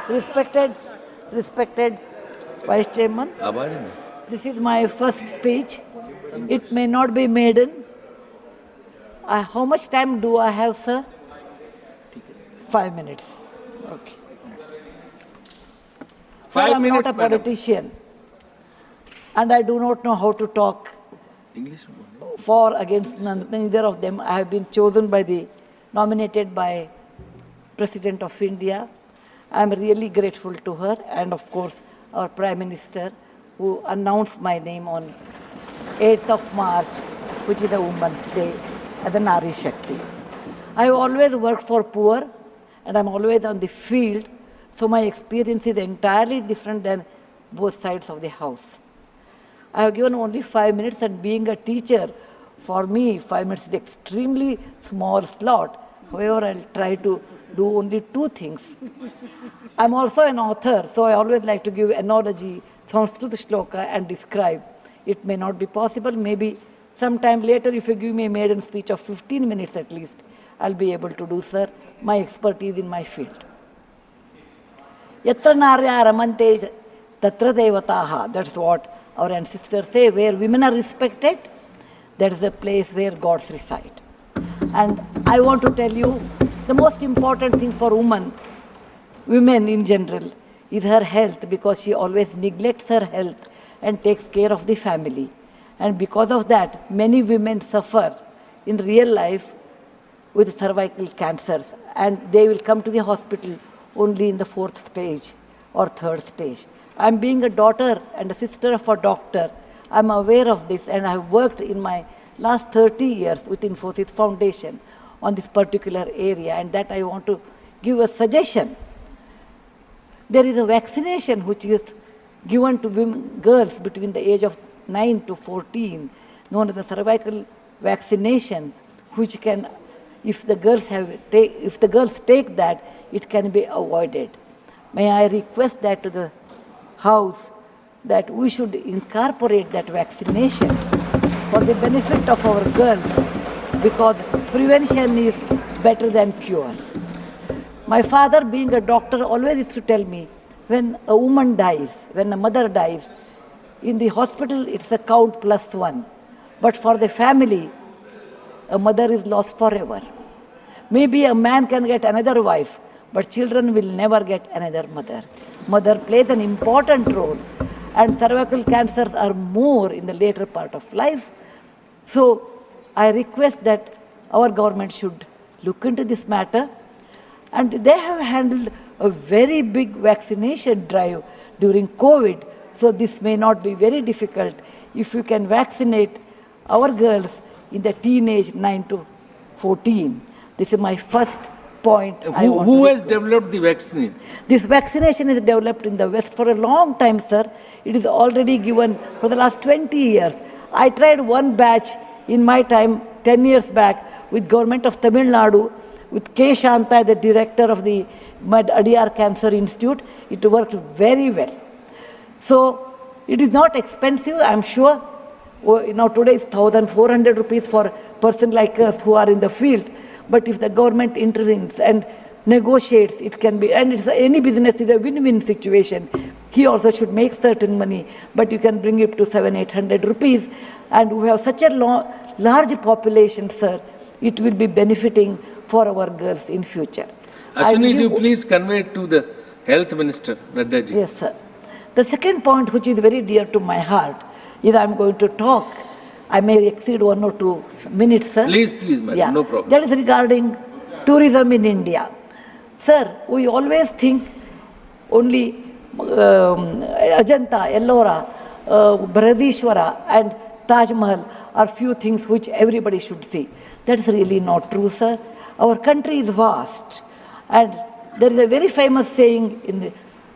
Respected Vice Chairman, this is my first speech. It may not be maiden. How much time do I have, sir? 5 minutes. Okay. Sir, I'm not a politician, and I do not know how to talk for against neither of them. I have been nominated by President of India. I am really grateful to her, and of course our Prime Minister, who announced my name on 8th of March, which is the Women's Day, as a Nari Shakti. I have always worked for poor, and I'm always on the field, so my experience is entirely different than both sides of the house. I have given only 5 minutes, and being a teacher, for me, 5 minutes is extremely small slot. However, I'll try to do only 2 things. I'm also an author, so I always like to give analogy, Sanskrit shloka, and describe. It may not be possible. Maybe sometime later, if you give me a maiden speech of 15 minutes at least, I'll be able to do, sir, my expertise in my field. Yatra narya ramante tatra devataha. That's what our ancestors say. Where women are respected, that is the place where gods reside. And I want to tell you, the most important thing for women in general, is her health, because she always neglects her health and takes care of the family. And because of that, many women suffer in real life with cervical cancers, and they will come to the hospital only in the 4th stage or 3rd stage. I'm being a daughter and a sister of a doctor. I'm aware of this, and I have worked in my last 30 years with Infosys Foundation on this particular area, and that I want to give a suggestion. There is a vaccination which is given to girls between the age of 9 to 14, known as the cervical vaccination, which can, if the girls take that, it can be avoided. May I request that to the House, that we should incorporate that vaccination for the benefit of our girls, because prevention is better than cure. My father, being a doctor, always used to tell me, when a woman dies, when a mother dies, in the hospital it's a count +1. But for the family, a mother is lost forever. Maybe a man can get another wife, but children will never get another mother. Mother plays an important role, and cervical cancers are more in the later part of life. So I request that our government should look into this matter. And they have handled a very big vaccination drive during COVID, so this may not be very difficult if you can vaccinate our girls in the teenage 9 to 14. This is my first point. Who has developed the vaccine? This vaccination is developed in the West for a long time, sir. It is already given for the last 20 years. I tried one batch in my time, 10 years back, with government of Tamil Nadu, with K. Shanta, the director of the Adiyar Cancer Institute. It worked very well. So it is not expensive, I'm sure. Now today is 1,400 rupees for a person like us who are in the field. But if the government intervenes and negotiates, it can be, and it's any business is a win-win situation. He also should make certain money, but you can bring it to 700-800 rupees. And we have such a large population, sir, it will be benefiting for our girls in future. Ashwini ji, please convey it to the Health Minister, Nadda ji. Yes, sir. The second point, which is very dear to my heart, is I'm going to talk. I may exceed 1 or 2 minutes, sir. Please, madam, no problem. That is regarding tourism in India. Sir, we always think only Ajanta, Ellora, Brihadishwara and Taj Mahal are few things which everybody should see. That is really not true, sir. Our country is vast, and there is a very famous saying in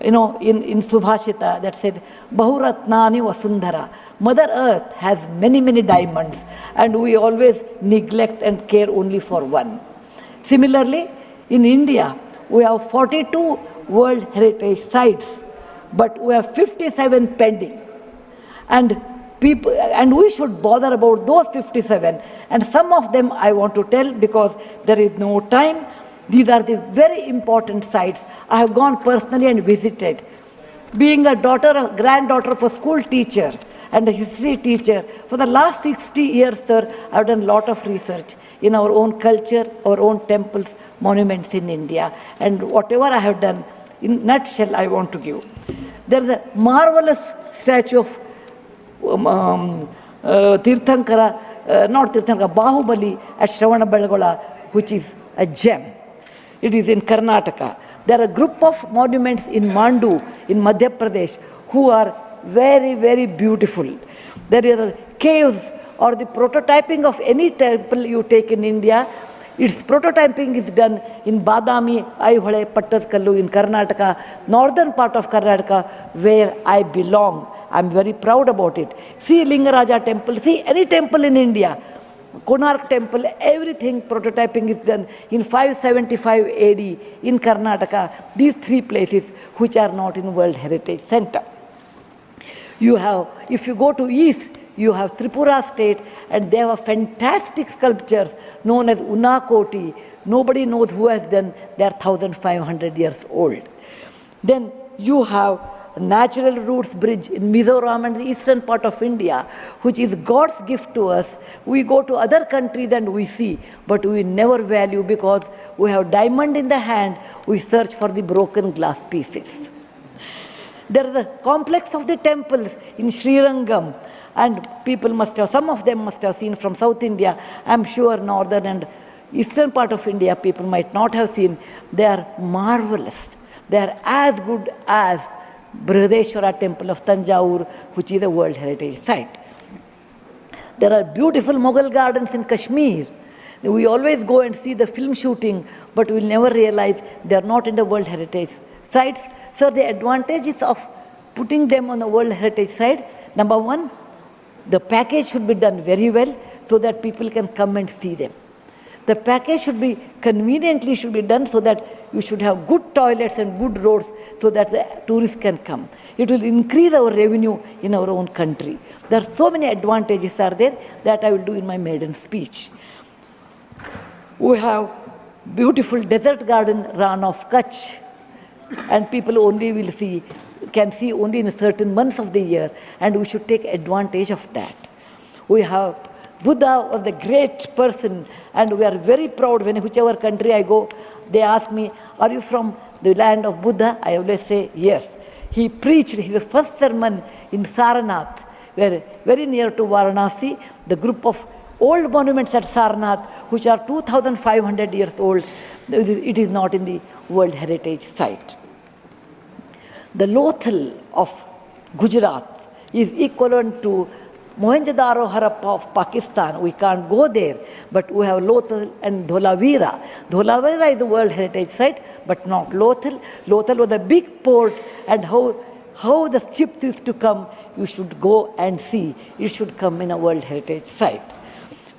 Subhashita that says, Bahuratnani Vasundhara. Mother Earth has many, many diamonds, and we always neglect and care only for one. Similarly, in India, we have 42 World Heritage Sites, but we have 57 pending. And we should bother about those 57. And some of them I want to tell because there is no time. These are the very important sites. I have gone personally and visited. Being a granddaughter of a school teacher and a history teacher, for the last 60 years, sir, I have done a lot of research in our own culture, our own temples, monuments in India. And whatever I have done, in nutshell, I want to give. There is a marvelous statue of Bahubali at Shravanabelagola, which is a gem. It is in Karnataka. There are a group of monuments in Mandu, in Madhya Pradesh, who are very, very beautiful. There are caves or the prototyping of any temple you take in India. Its prototyping is done in Badami, Aihole, Pattatkallu in Karnataka, northern part of Karnataka, where I belong. I'm very proud about it. See Lingaraja temple, see any temple in India, Konark temple, everything prototyping is done in 575 AD in Karnataka. These three places which are not in World Heritage Center. You have, if you go to east, you have Tripura state, and they have fantastic sculptures known as Unakoti. Nobody knows who has done. They are 1,500 years old. Then you have Natural Roots Bridge in Mizoram and the eastern part of India, which is God's gift to us. We go to other countries and we see, but we never value because we have diamond in the hand, we search for the broken glass pieces. There is a complex of the temples in Srirangam, and people must have, some of them must have seen from South India. I'm sure northern and eastern part of India people might not have seen. They are marvelous. They are as good as Brihadeshwara temple of Tanjore, which is a World Heritage Site. There are beautiful Mughal gardens in Kashmir. We always go and see the film shooting, but we will never realize they are not in the World Heritage Sites. So the advantages of putting them on the World Heritage Site, number one, the package should be done very well so that people can come and see them. The package should be conveniently should be done so that you should have good toilets and good roads so that the tourists can come. It will increase our revenue in our own country. There are so many advantages are there that I will do in my maiden speech. We have beautiful desert garden Ran of Kutch, and people only will see, can see only in certain months of the year, and we should take advantage of that. We have Buddha was a great person, and we are very proud when whichever country I go, they ask me, are you from the land of Buddha? I always say, yes. He preached his first sermon in Sarnath, where very near to Varanasi, the group of old monuments at Sarnath, which are 2,500 years old, it is not in the World Heritage Site. The Lothal of Gujarat is equivalent to Mohenjo-daro Harappa of Pakistan. We can't go there, but we have Lothal and Dholavira. Dholavira is a World Heritage Site, but not Lothal. Lothal was a big port, and how the ships used to come, you should go and see. It should come in a World Heritage Site.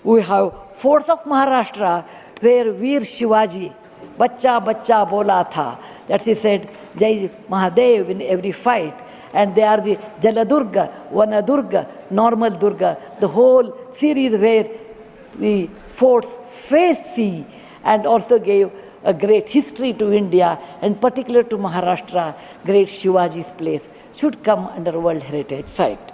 We have forts of Maharashtra where Veer Shivaji, Bachcha Bachcha Bola Tha, that he said, Jai Mahadev in every fight. And they are the Jaladurga, Vanadurga, Normal Durga, the whole series where the forts face sea and also gave a great history to India, and particular to Maharashtra, great Shivaji's place should come under World Heritage Site.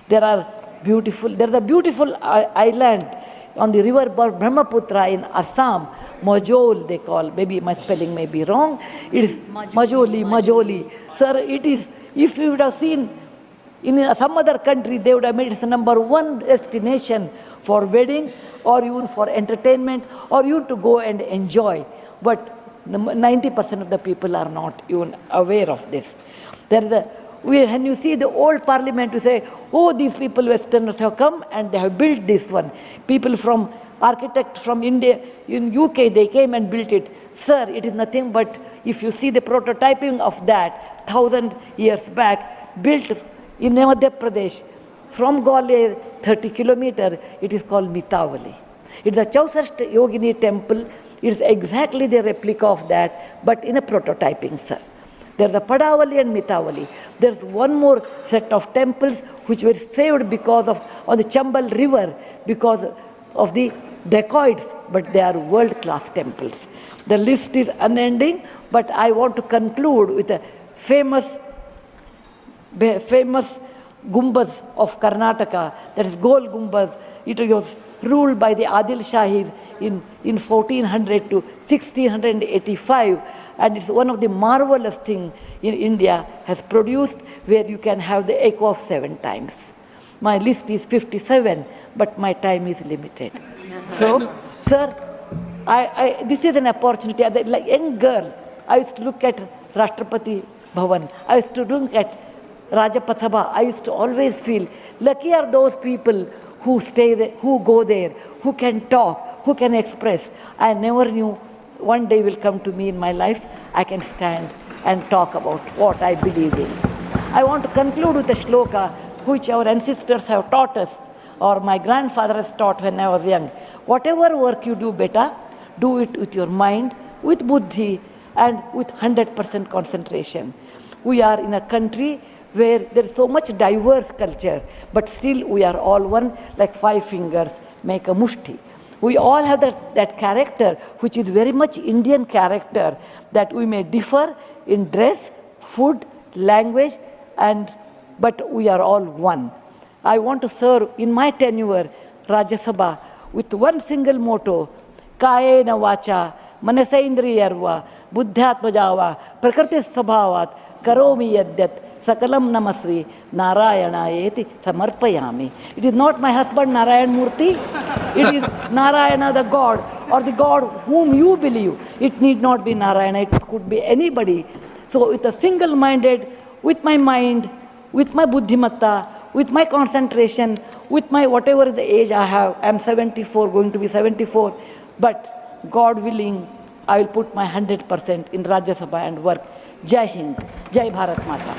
There is a beautiful island on the river Brahmaputra in Assam, Majol they call, maybe my spelling may be wrong, it is Majoli. Sir, it is, if you would have seen in some other country, they would have made it the number one destination for wedding or even for entertainment or even to go and enjoy. But 90% of the people are not even aware of this. When you see the old parliament, you say, oh, these people, Westerners have come and they have built this one. People from, architect from India, in UK, they came and built it. Sir, it is nothing but, if you see the prototyping of that, 1,000 years back, built in Madhya Pradesh, from Gwalior, 30 kilometers, it is called Mitavali. It is a Chausast Yogini temple. It is exactly the replica of that, but in a prototyping, sir. There is a Padavali and Mitavali. There is one more set of temples which were saved because of, on the Chambal river, because of the dacoits but they are world-class temples. The list is unending, but I want to conclude with a famous Gumbaz of Karnataka, that is Gol Gumbaz. It was ruled by the Adil Shahis in 1400 to 1685, and it's one of the marvelous things in India has produced, where you can have the echo of 7 times. My list is 57, but my time is limited. So, sir, this is an opportunity. As a young girl, I used to look at Rashtrapati Bhavan. I used to look at Rajpath. I used to always feel lucky are those people who stay there, who go there, who can talk, who can express. I never knew one day will come to me in my life, I can stand and talk about what I believe in. I want to conclude with a shloka which our ancestors have taught us, or my grandfather has taught when I was young. Whatever work you do, beta, do it with your mind, with buddhi, and with 100% concentration. We are in a country where there is so much diverse culture, but still we are all one, like 5 fingers make a mushti. We all have that character, which is very much Indian character, that we may differ in dress, food, language, but we are all one. I want to serve in my tenure Rajya Sabha with one single motto: Kayena vacha, manasaindriyarva, buddhyatmajava, prakriti sabhavat, karomi yadyat, sakalam namasri, narayanayeti samarpayami. It is not my husband Narayan Murty, it is Narayana the God, or the God whom you believe. It need not be Narayana, it could be anybody. So with a single-minded, with my mind, with my buddhimatta, with my concentration, with my whatever is the age I have, I am 74, going to be 74, but God willing, I will put my 100% in Rajya Sabha and work. Jai Hind, Jai Bharat Mata.